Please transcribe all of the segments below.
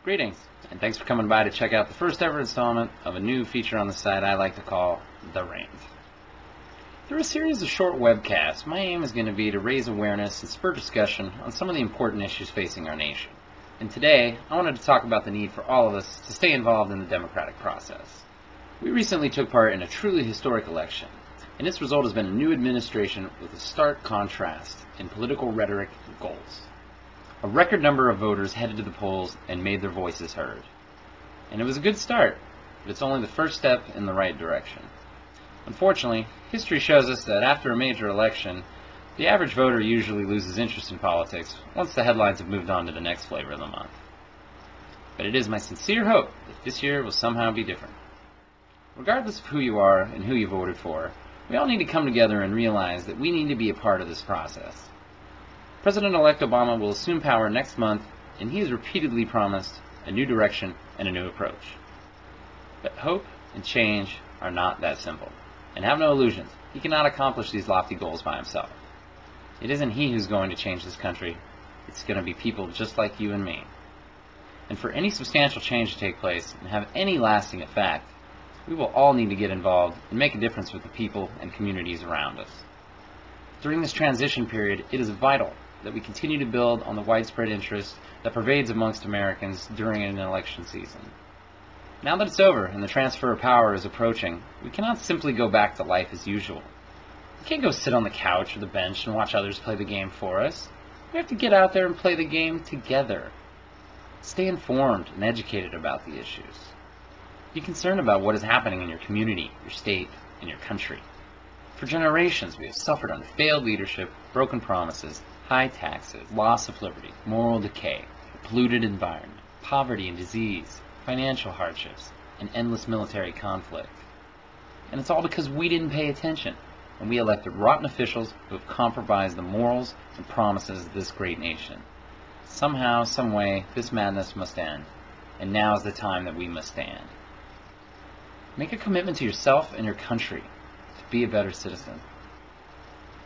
Greetings, and thanks for coming by to check out the first ever installment of a new feature on the site I like to call The Rant. Through a series of short webcasts, my aim is going to be to raise awareness and spur discussion on some of the important issues facing our nation. And today, I wanted to talk about the need for all of us to stay involved in the democratic process. We recently took part in a truly historic election, and its result has been a new administration with a stark contrast in political rhetoric and goals. A record number of voters headed to the polls and made their voices heard. And it was a good start, but it's only the first step in the right direction. Unfortunately, history shows us that after a major election, the average voter usually loses interest in politics once the headlines have moved on to the next flavor of the month. But it is my sincere hope that this year will somehow be different. Regardless of who you are and who you voted for, we all need to come together and realize that we need to be a part of this process. President-elect Obama will assume power next month, and he has repeatedly promised a new direction and a new approach. But hope and change are not that simple. And have no illusions, he cannot accomplish these lofty goals by himself. It isn't he who's going to change this country, it's going to be people just like you and me. And for any substantial change to take place and have any lasting effect, we will all need to get involved and make a difference with the people and communities around us. During this transition period, it is vital that we continue to build on the widespread interest that pervades amongst Americans during an election season. Now that it's over and the transfer of power is approaching, we cannot simply go back to life as usual. We can't go sit on the couch or the bench and watch others play the game for us. We have to get out there and play the game together. Stay informed and educated about the issues. Be concerned about what is happening in your community, your state, and your country. For generations, we have suffered under failed leadership, broken promises, high taxes, loss of liberty, moral decay, a polluted environment, poverty and disease, financial hardships, and endless military conflict. And it's all because we didn't pay attention, and we elected rotten officials who have compromised the morals and promises of this great nation. Somehow, some way, this madness must end, and now is the time that we must stand. Make a commitment to yourself and your country to be a better citizen.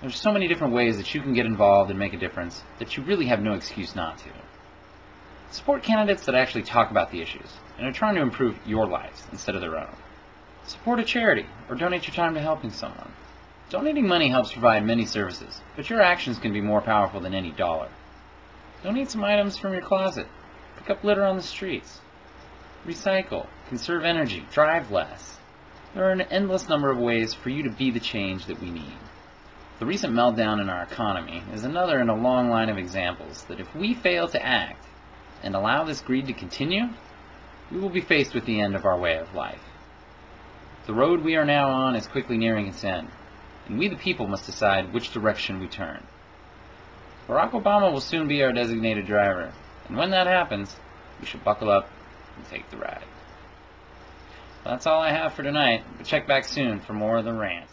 There's so many different ways that you can get involved and make a difference that you really have no excuse not to. Support candidates that actually talk about the issues and are trying to improve your lives instead of their own. Support a charity or donate your time to helping someone. Donating money helps provide many services, but your actions can be more powerful than any dollar. Donate some items from your closet. Pick up litter on the streets. Recycle, conserve energy, drive less. There are an endless number of ways for you to be the change that we need. The recent meltdown in our economy is another in a long line of examples that if we fail to act and allow this greed to continue, we will be faced with the end of our way of life. The road we are now on is quickly nearing its end, and we the people must decide which direction we turn. Barack Obama will soon be our designated driver, and when that happens, we should buckle up and take the ride. Well, that's all I have for tonight, but check back soon for more of The Rant.